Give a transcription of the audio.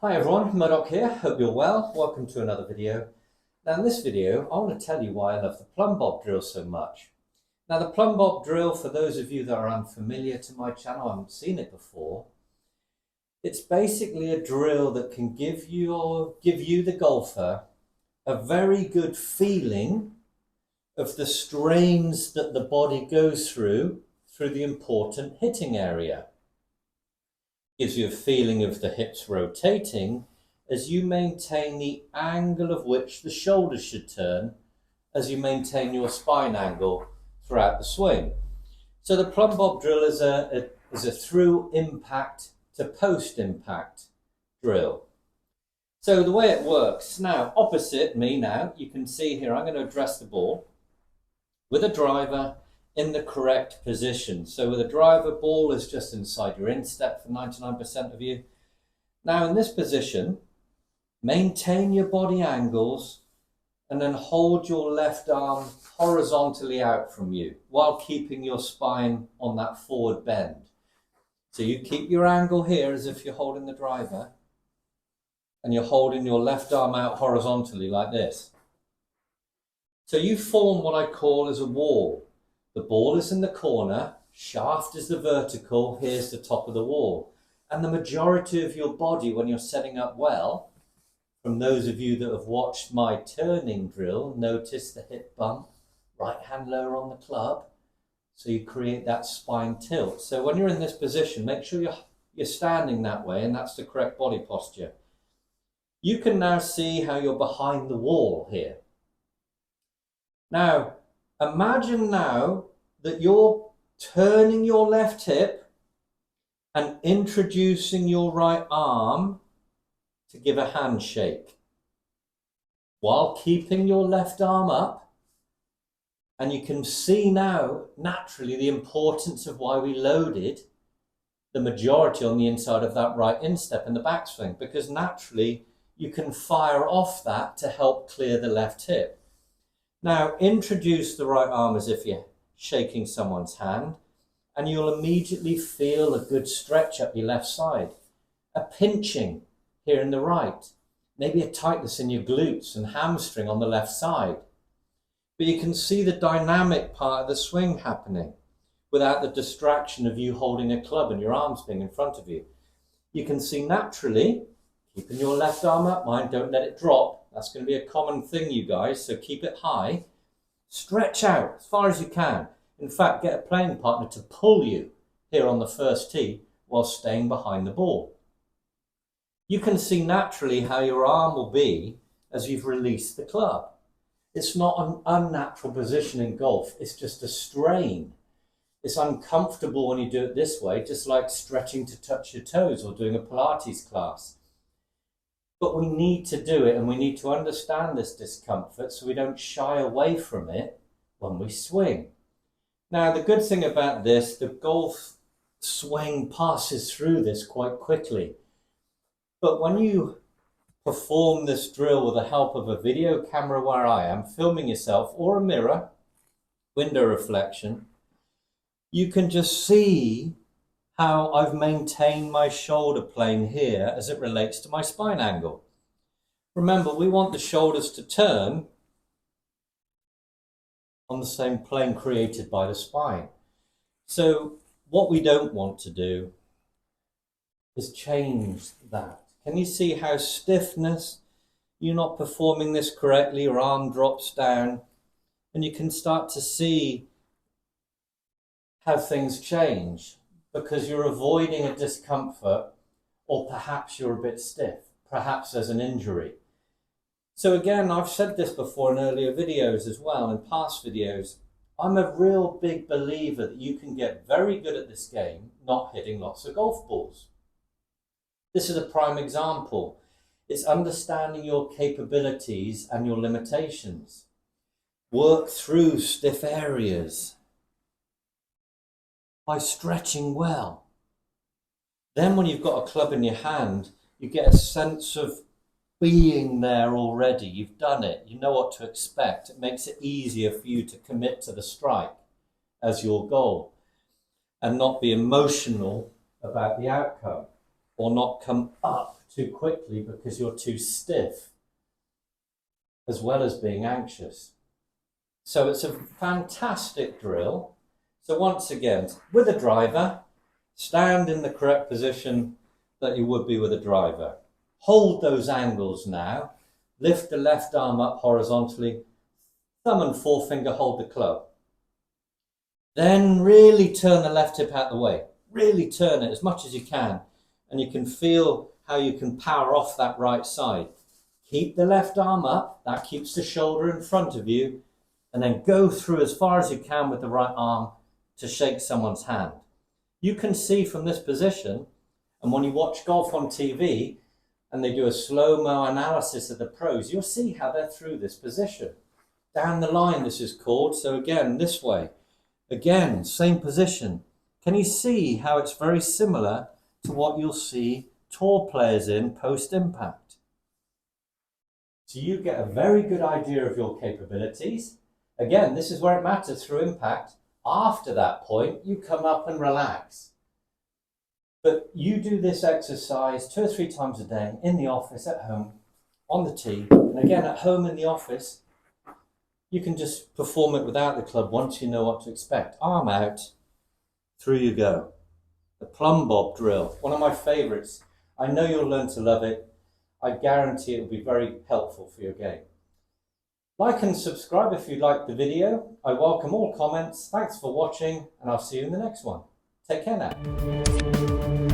Hi everyone, Murdoch here, hope you're well. Welcome to another video. Now in this video, I want to tell you why I love the Plumb Bob Drill so much. Now the Plumb Bob Drill, for those of you that are unfamiliar to my channel, I haven't seen it before, it's basically a drill that can give you, the golfer, a very good feeling of the strains that the body goes through the important hitting area. Gives you a feeling of the hips rotating as you maintain the angle of which the shoulders should turn as you maintain your spine angle throughout the swing. So the Plumb Bob Drill is a through impact to post impact drill. So the way it works, now opposite me now, you can see here, I'm going to address the ball with a driver in the correct position. So with a driver, ball is just inside your instep for 99% of you. Now in this position, maintain your body angles and then hold your left arm horizontally out from you while keeping your spine on that forward bend. So you keep your angle here as if you're holding the driver and you're holding your left arm out horizontally like this. So you form what I call as a wall. The ball is in the corner, shaft is the vertical, here's the top of the wall. And the majority of your body, when you're setting up well, from those of you that have watched my turning drill, notice the hip bump, right hand lower on the club, so you create that spine tilt. So when you're in this position, make sure you're standing that way, and that's the correct body posture. You can now see how you're behind the wall here. Now, imagine now that you're turning your left hip and introducing your right arm to give a handshake while keeping your left arm up. And you can see now, naturally, the importance of why we loaded the majority on the inside of that right instep in the backswing, because naturally you can fire off that to help clear the left hip. Now, introduce the right arm as if you're shaking someone's hand, and you'll immediately feel a good stretch up your left side, a pinching here in the right, maybe a tightness in your glutes and hamstring on the left side. But you can see the dynamic part of the swing happening without the distraction of you holding a club and your arms being in front of you. You can see naturally, keeping your left arm up, mind, don't let it drop. That's going to be a common thing, you guys, so keep it high. Stretch out as far as you can. In fact, get a playing partner to pull you here on the first tee while staying behind the ball. You can see naturally how your arm will be as you've released the club. It's not an unnatural position in golf, it's just a strain. It's uncomfortable when you do it this way, just like stretching to touch your toes or doing a Pilates class. But we need to do it, and we need to understand this discomfort so we don't shy away from it when we swing. Now, the good thing about this, the golf swing passes through this quite quickly. But when you perform this drill with the help of a video camera where I am, filming yourself, or a mirror, window reflection, you can just see how I've maintained my shoulder plane here as it relates to my spine angle. Remember, we want the shoulders to turn on the same plane created by the spine. So what we don't want to do is change that. Can you see how stiffness, you're not performing this correctly, your arm drops down, and you can start to see how things change, because you're avoiding a discomfort, or perhaps you're a bit stiff, perhaps there's an injury. So again, I've said this before in earlier videos as well, in past videos, I'm a real big believer that you can get very good at this game not hitting lots of golf balls. This is a prime example. It's understanding your capabilities and your limitations. Work through stiff areas by stretching well. Then when you've got a club in your hand, you get a sense of being there already. You've done it. You know what to expect. It makes it easier for you to commit to the strike as your goal and not be emotional about the outcome, or not come up too quickly because you're too stiff, as well as being anxious. So it's a fantastic drill. So once again, with a driver, stand in the correct position that you would be with a driver. Hold those angles now. Lift the left arm up horizontally. Thumb and forefinger hold the club. Then really turn the left hip out the way. Really turn it as much as you can. And you can feel how you can power off that right side. Keep the left arm up. That keeps the shoulder in front of you. And then go through as far as you can with the right arm to shake someone's hand. You can see from this position, and when you watch golf on TV and they do a slow-mo analysis of the pros, you'll see how they're through this position. Down the line, this is called. So again, this way. Again, same position. Can you see how it's very similar to what you'll see tour players in post-impact? So you get a very good idea of your capabilities. Again, this is where it matters through impact. After that point, you come up and relax. But you do this exercise 2 or 3 times a day, in the office, at home, on the tee, and again at home in the office. You can just perform it without the club once you know what to expect. Arm out, through you go. The Plumb Bob Drill, one of my favourites. I know you'll learn to love it. I guarantee it will be very helpful for your game. Like and subscribe if you liked the video. I welcome all comments. Thanks for watching, and I'll see you in the next one. Take care now.